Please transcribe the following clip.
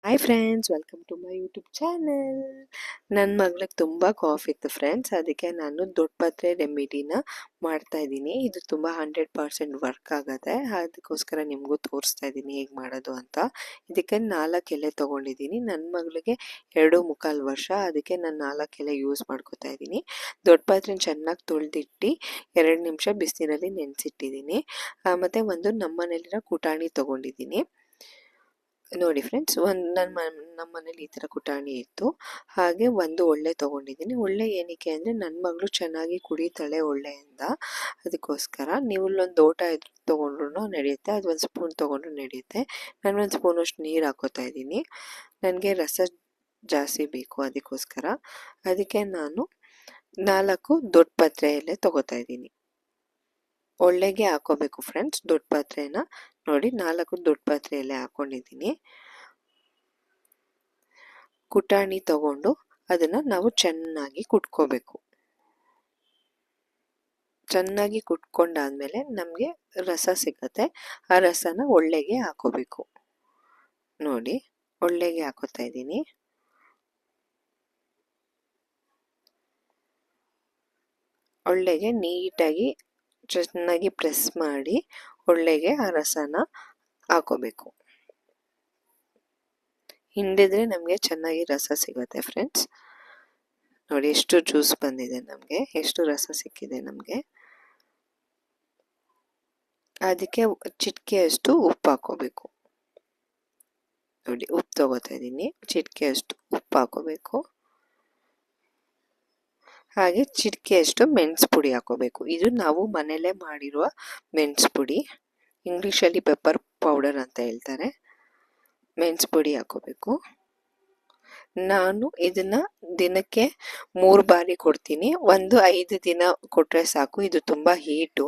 Hi friends, welcome to my YouTube channel. ನನ್ನ ಮಗಳಿಗೆ ತುಂಬ ಕಾಫ್ ಇತ್ತು ಫ್ರೆಂಡ್ಸ್, ಅದಕ್ಕೆ ನಾನು ದೊಡ್ಡ ಪತ್ರೆ ರೆಮಿಡಿನ ಮಾಡ್ತಾ ಇದ್ದೀನಿ. ಇದು ತುಂಬ 100% ವರ್ಕ್ ಆಗುತ್ತೆ. ಅದಕ್ಕೋಸ್ಕರ ನಿಮಗೂ ತೋರಿಸ್ತಾ ಇದ್ದೀನಿ ಹೇಗೆ ಮಾಡೋದು ಅಂತ. ಇದಕ್ಕೆ 4 ಎಲೆ ತೊಗೊಂಡಿದ್ದೀನಿ. ನನ್ನ ಮಗಳಿಗೆ 2.25 ವರ್ಷ, ಅದಕ್ಕೆ ನಾನು 4 ಎಲೆ ಯೂಸ್ ಮಾಡ್ಕೋತಾ ಇದ್ದೀನಿ. ದೊಡ್ಡ ಪಾತ್ರೆನ ಚೆನ್ನಾಗಿ ತೊಳೆದಿಟ್ಟು 2 ನಿಮಿಷ ಬಿಸಿನೀರಲ್ಲಿ ನೆನೆಸಿಟ್ಟಿದ್ದೀನಿ. ಮತ್ತು ಒಂದು ನಮ್ಮನೇಲಿರೋ ಕುಟಾಣಿ ತೊಗೊಂಡಿದ್ದೀನಿ. ನೋಡಿ ಫ್ರೆಂಡ್ಸ್, ನಮ್ಮ ಮನೇಲಿ ಈ ಥರ ಕುಟಾಣಿ ಇತ್ತು. ಹಾಗೆ ಒಂದು ಒಳ್ಳೆ ತೊಗೊಂಡಿದ್ದೀನಿ. ಒಳ್ಳೆ ಏನಕ್ಕೆ ಅಂದರೆ ನನ್ನ ಮಗಳು ಚೆನ್ನಾಗಿ ಕುಡಿತಾಳೆ ಒಳ್ಳೆಯಿಂದ, ಅದಕ್ಕೋಸ್ಕರ ನೀವು ಇಲ್ಲೊಂದು ಲೋಟ ತೊಗೊಂಡ್ರು ನಡೆಯುತ್ತೆ, ಅದು ಒಂದು ಸ್ಪೂನ್ ತೊಗೊಂಡ್ರು ನಡೆಯುತ್ತೆ. ನಾನು ಒಂದು ಸ್ಪೂನಷ್ಟು ನೀರು ಹಾಕೋತಾ ಇದ್ದೀನಿ. ನನಗೆ ರಸ ಜಾಸ್ತಿ ಬೇಕು, ಅದಕ್ಕೆ ನಾನು 4 ದೊಡ್ಡ ಪತ್ರೆ ಎಲೆ ತೊಗೋತಾ ಇದ್ದೀನಿ. ಒಳ್ಳೆಗೆ ಹಾಕೋಬೇಕು ಫ್ರೆಂಡ್ಸ್ ದೊಡ್ಡ ಪಾತ್ರೆನ. ನೋಡಿ 4 ದೊಡ್ಡ ಪಾತ್ರೆ ಎಲೆ ಹಾಕೊಂಡಿದ್ದೀನಿ. ಕುಟಾಣಿ ತಗೊಂಡು ಅದನ್ನು ನಾವು ಚೆನ್ನಾಗಿ ಕುಟ್ಕೋಬೇಕು. ಚೆನ್ನಾಗಿ ಕುಟ್ಕೊಂಡಾದ್ಮೇಲೆ ನಮಗೆ ರಸ ಸಿಗುತ್ತೆ. ಆ ರಸನ ಒಳ್ಳೆಗೆ ಹಾಕೋಬೇಕು. ನೋಡಿ ಒಳ್ಳೆಗೆ ಹಾಕೋತಾ ಇದ್ದೀನಿ. ಒಳ್ಳೆಗೆ ನೀಟಾಗಿ ಚೆನ್ನಾಗಿ ಪ್ರೆಸ್ ಮಾಡಿ ಒಳ್ಳೆಗೆ ಆ ರಸನ ಹಾಕೋಬೇಕು. ಹಿಂಡಿದ್ರೆ ನಮಗೆ ಚೆನ್ನಾಗಿ ರಸ ಸಿಗುತ್ತೆ ಫ್ರೆಂಡ್ಸ್. ನೋಡಿ ಎಷ್ಟು ಜ್ಯೂಸ್ ಬಂದಿದೆ, ನಮಗೆ ಎಷ್ಟು ರಸ ಸಿಕ್ಕಿದೆ ನಮಗೆ. ಅದಕ್ಕೆ ಚಿಟಿಕೆಯಷ್ಟು ಉಪ್ಪು ಹಾಕೋಬೇಕು. ನೋಡಿ ಉಪ್ಪು ತಗೋತಾ ಇದ್ದೀನಿ. ಚಿಟಿಕೆಯಷ್ಟು ಉಪ್ಪು ಹಾಕೋಬೇಕು. ಹಾಗೆ ಚಿಟಿಕೆಯಷ್ಟು ಮೆಣಸು ಪುಡಿ ಹಾಕೋಬೇಕು. ಇದು ನಾವು ಮನೆಯಲ್ಲೇ ಮಾಡಿರುವ ಮೆಣಸು ಪುಡಿ, ಇಂಗ್ಲೀಷಲ್ಲಿ ಪೆಪ್ಪರ್ ಪೌಡರ್ ಅಂತ ಹೇಳ್ತಾರೆ. ಮೆಣಸು ಪುಡಿ ಹಾಕೋಬೇಕು. ನಾನು ಇದನ್ನು ದಿನಕ್ಕೆ 3 ಬಾರಿ ಕೊಡ್ತೀನಿ. 5 ದಿನ ಕೊಟ್ಟರೆ ಸಾಕು. ಇದು ತುಂಬ ಹೀಟು,